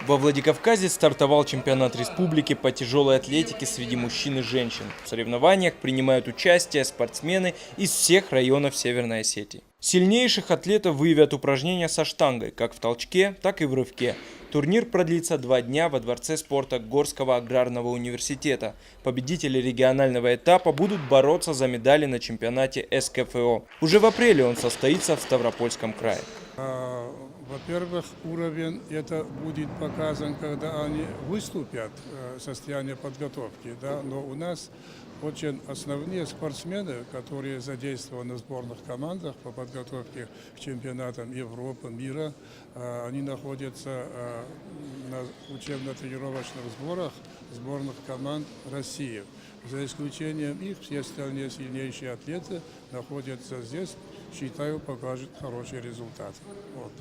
Во Владикавказе стартовал чемпионат республики по тяжелой атлетике среди мужчин и женщин. В соревнованиях принимают участие спортсмены из всех районов Северной Осетии. Сильнейших атлетов выявят упражнения со штангой, как в толчке, так и в рывке. Турнир продлится 2 дня во Дворце спорта Горского аграрного университета. Победители регионального этапа будут бороться за медали на чемпионате СКФО. Уже в апреле он состоится в Ставропольском крае. Во-первых, уровень это будет показан, когда они выступят, состояние подготовки. Да? Но у нас очень основные спортсмены, которые задействованы в сборных командах по подготовке к чемпионатам Европы, мира, они находятся на учебно-тренировочных сборах сборных команд России. За исключением их, все остальные сильнейшие атлеты находятся здесь, считаю, покажут хорошие результаты. Вот.